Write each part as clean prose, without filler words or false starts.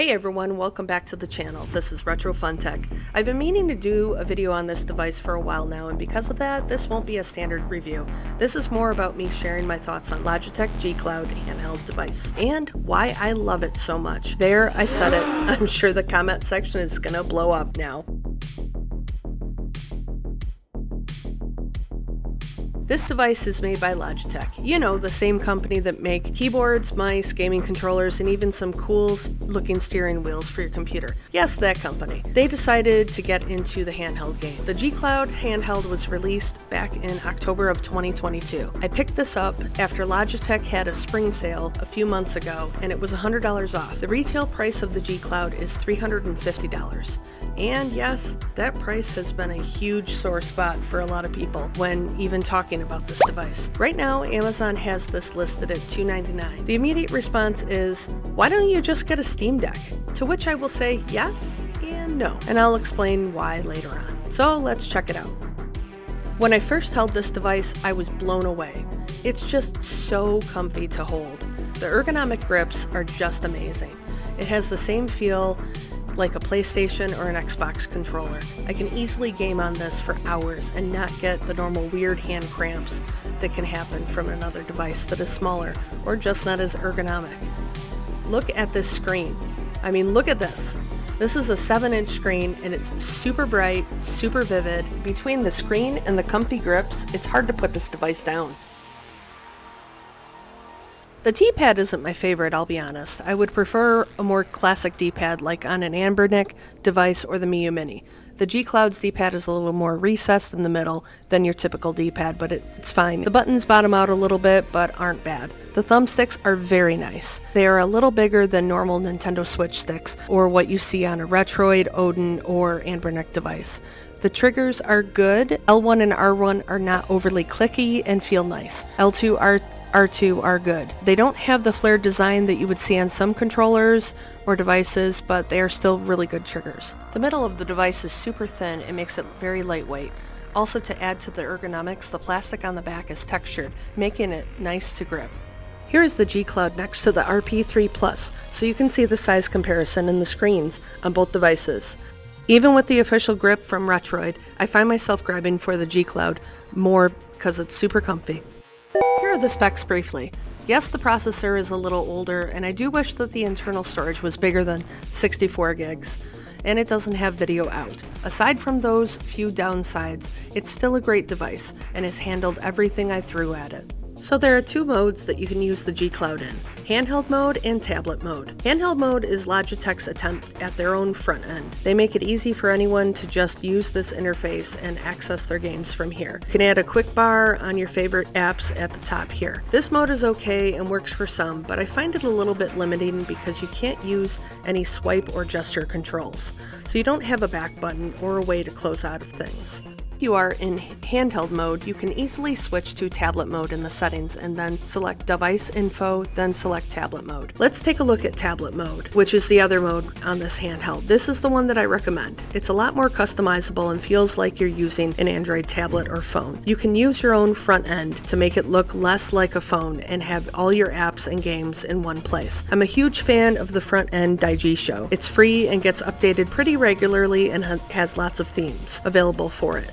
Hey everyone, welcome back to the channel. This is Retro Fun Tech. I've been meaning to do a video on this device for a while now, and because of that, this won't be a standard review. This is more about me sharing my thoughts on Logitech G Cloud handheld device, and why I love it so much. There, I said it. I'm sure the comment section is gonna blow up now. This device is made by Logitech. You know, the same company that make keyboards, mice, gaming controllers, and even some cool looking steering wheels for your computer. Yes, that company. They decided to get into the handheld game. The G Cloud handheld was released back in October of 2022. I picked this up after Logitech had a spring sale a few months ago, and it was $100 off. The retail price of the G Cloud is $350. And yes, that price has been a huge sore spot for a lot of people when even talking about this device. Right now, Amazon has this listed at $299. The immediate response is, why don't you just get a Steam Deck? To which I will say yes and no, and I'll explain why later on. So let's check it out. When I first held this device, I was blown away. It's just so comfy to hold. The ergonomic grips are just amazing. It has the same feel like a PlayStation or an Xbox controller. I can easily game on this for hours and not get the normal weird hand cramps that can happen from another device that is smaller or just not as ergonomic. Look at this screen. I mean, look at this. This is a 7-inch screen and it's super bright, super vivid. Between the screen and the comfy grips, it's hard to put this device down. The D-pad isn't my favorite, I'll be honest. I would prefer a more classic D-pad like on an Anbernic device or the Miyoo Mini. The G Cloud's D-pad is a little more recessed in the middle than your typical D-pad, but it's fine. The buttons bottom out a little bit, but aren't bad. The thumbsticks are very nice. They are a little bigger than normal Nintendo Switch sticks, or what you see on a Retroid, Odin, or Anbernic device. The triggers are good. L1 and R1 are not overly clicky and feel nice. L2, R2 are good. They don't have the flared design that you would see on some controllers or devices, but they are still really good triggers. The middle of the device is super thin and makes it very lightweight. Also, to add to the ergonomics, the plastic on the back is textured, making it nice to grip. Here is the G Cloud next to the RP3 Plus, so you can see the size comparison in the screens on both devices. Even with the official grip from Retroid, I find myself grabbing for the G Cloud more because it's super comfy. Here are the specs briefly. Yes, the processor is a little older, and I do wish that the internal storage was bigger than 64 gigs, and it doesn't have video out. Aside from those few downsides, it's still a great device, and has handled everything I threw at it. So there are two modes that you can use the G Cloud in, handheld mode and tablet mode. Handheld mode is Logitech's attempt at their own front end. They make it easy for anyone to just use this interface and access their games from here. You can add a quick bar on your favorite apps at the top here. This mode is okay and works for some, but I find it a little bit limiting because you can't use any swipe or gesture controls. So you don't have a back button or a way to close out of things. If you are in handheld mode, you can easily switch to tablet mode in the settings and then select device info, then select tablet mode. Let's take a look at tablet mode, which is the other mode on this handheld. This is the one that I recommend. It's a lot more customizable and feels like you're using an Android tablet or phone. You can use your own front end to make it look less like a phone and have all your apps and games in one place. I'm a huge fan of the front end Daiji Show. It's free and gets updated pretty regularly and has lots of themes available for it.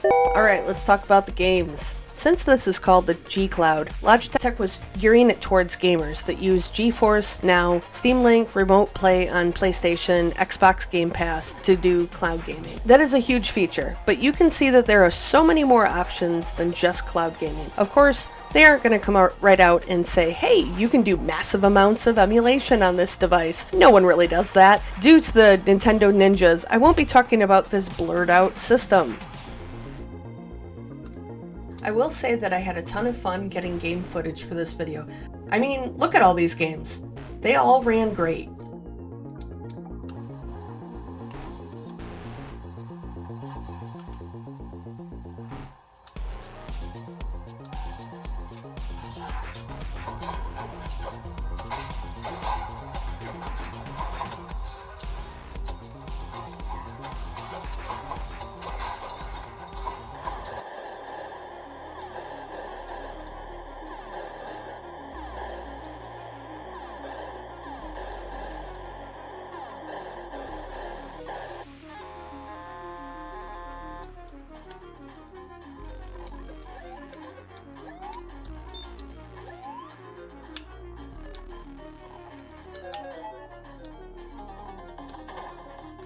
Alright, let's talk about the games. Since this is called the G Cloud, Logitech was gearing it towards gamers that use GeForce Now, Steam Link, Remote Play on PlayStation, Xbox Game Pass to do cloud gaming. That is a huge feature, but you can see that there are so many more options than just cloud gaming. Of course, they aren't going to come out right out and say, hey, you can do massive amounts of emulation on this device. No one really does that. Due to the Nintendo ninjas, I won't be talking about this blurred out system. I will say that I had a ton of fun getting game footage for this video. I mean, look at all these games. They all ran great.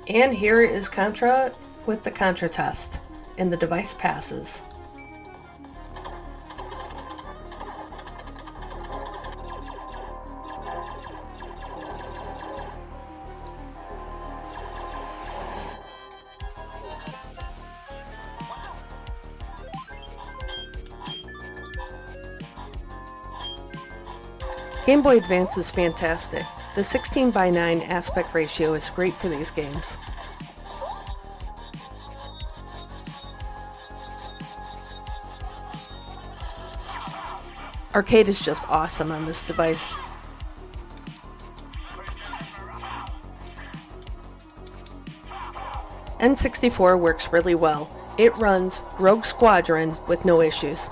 And here is Contra with the Contra test, and the device passes. Game Boy Advance is fantastic. The 16:9 aspect ratio is great for these games. Arcade is just awesome on this device. N64 works really well. It runs Rogue Squadron with no issues.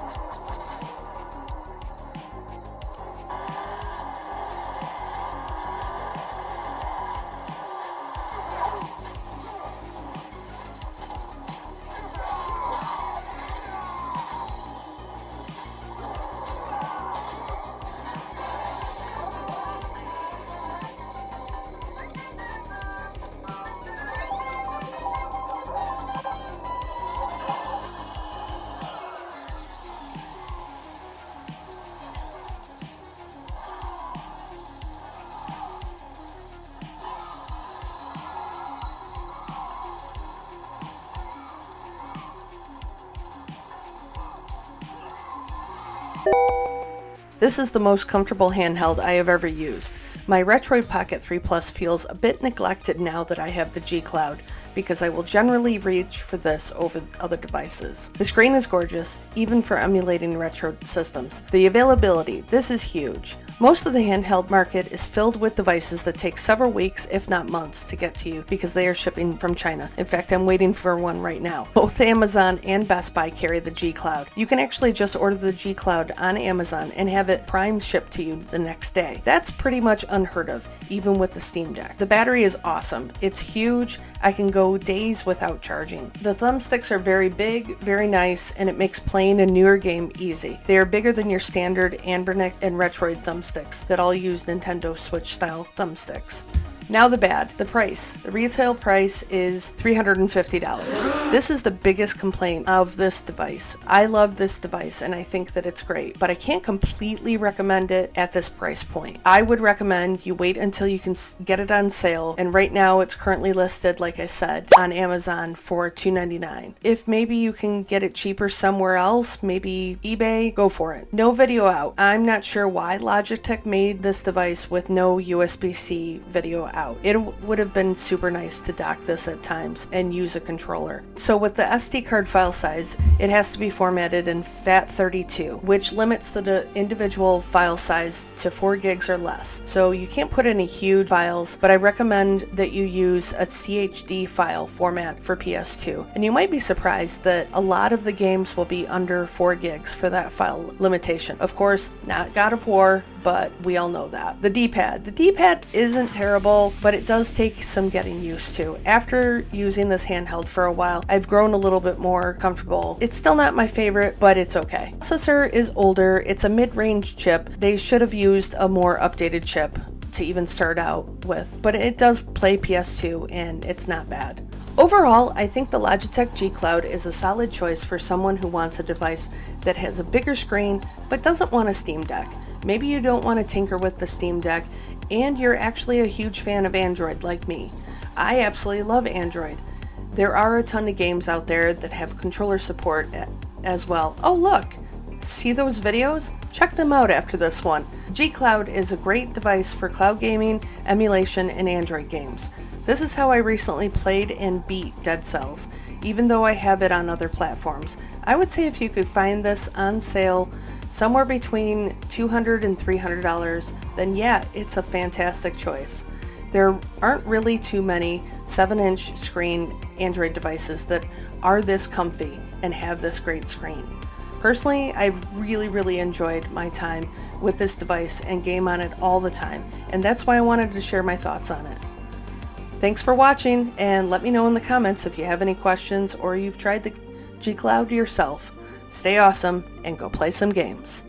This is the most comfortable handheld I have ever used. My Retroid Pocket 3 Plus feels a bit neglected now that I have the G Cloud, because I will generally reach for this over other devices. The screen is gorgeous, even for emulating retro systems. The availability, this is huge. Most of the handheld market is filled with devices that take several weeks, if not months, to get to you because they are shipping from China. In fact, I'm waiting for one right now. Both Amazon and Best Buy carry the G Cloud. You can actually just order the G Cloud on Amazon and have it Prime shipped to you the next day. That's pretty much unheard of, even with the Steam Deck. The battery is awesome. It's huge. I can go days without charging. The thumbsticks are very big, very nice, and it makes playing a newer game easy. They are bigger than your standard Anbernic and Retroid thumbsticks that all use Nintendo Switch style thumbsticks. Now the bad, the price. The retail price is $350. This is the biggest complaint of this device. I love this device and I think that it's great, but I can't completely recommend it at this price point. I would recommend you wait until you can get it on sale, and right now it's currently listed, like I said, on Amazon for $299. If maybe you can get it cheaper somewhere else, maybe eBay, go for it. No video out. I'm not sure why Logitech made this device with no USB-C video out. It would have been super nice to dock this at times and use a controller. So with the SD card file size, it has to be formatted in FAT32, which limits the individual file size to 4 gigs or less. So you can't put any huge files, but I recommend that you use a CHD file format for PS2. And you might be surprised that a lot of the games will be under 4 gigs for that file limitation. Of course, not God of War, but we all know that. The D-pad. The D-pad isn't terrible, but it does take some getting used to. After using this handheld for a while, I've grown a little bit more comfortable. It's still not my favorite, but it's okay. Processor is older. It's a mid-range chip. They should have used a more updated chip to even start out with, but it does play PS2 and it's not bad. Overall, I think the Logitech G Cloud is a solid choice for someone who wants a device that has a bigger screen but doesn't want a Steam Deck. Maybe you don't want to tinker with the Steam Deck and you're actually a huge fan of Android like me. I absolutely love Android. There are a ton of games out there that have controller support as well. Oh look! See those videos? Check them out after this one. G Cloud is a great device for cloud gaming, emulation, and Android games. This is how I recently played and beat Dead Cells, even though I have it on other platforms. I would say if you could find this on sale somewhere between $200 and $300, then yeah, it's a fantastic choice. There aren't really too many 7-inch screen Android devices that are this comfy and have this great screen. Personally, I've really enjoyed my time with this device and game on it all the time, and that's why I wanted to share my thoughts on it. Thanks for watching, and let me know in the comments if you have any questions or you've tried the G Cloud yourself. Stay awesome and go play some games.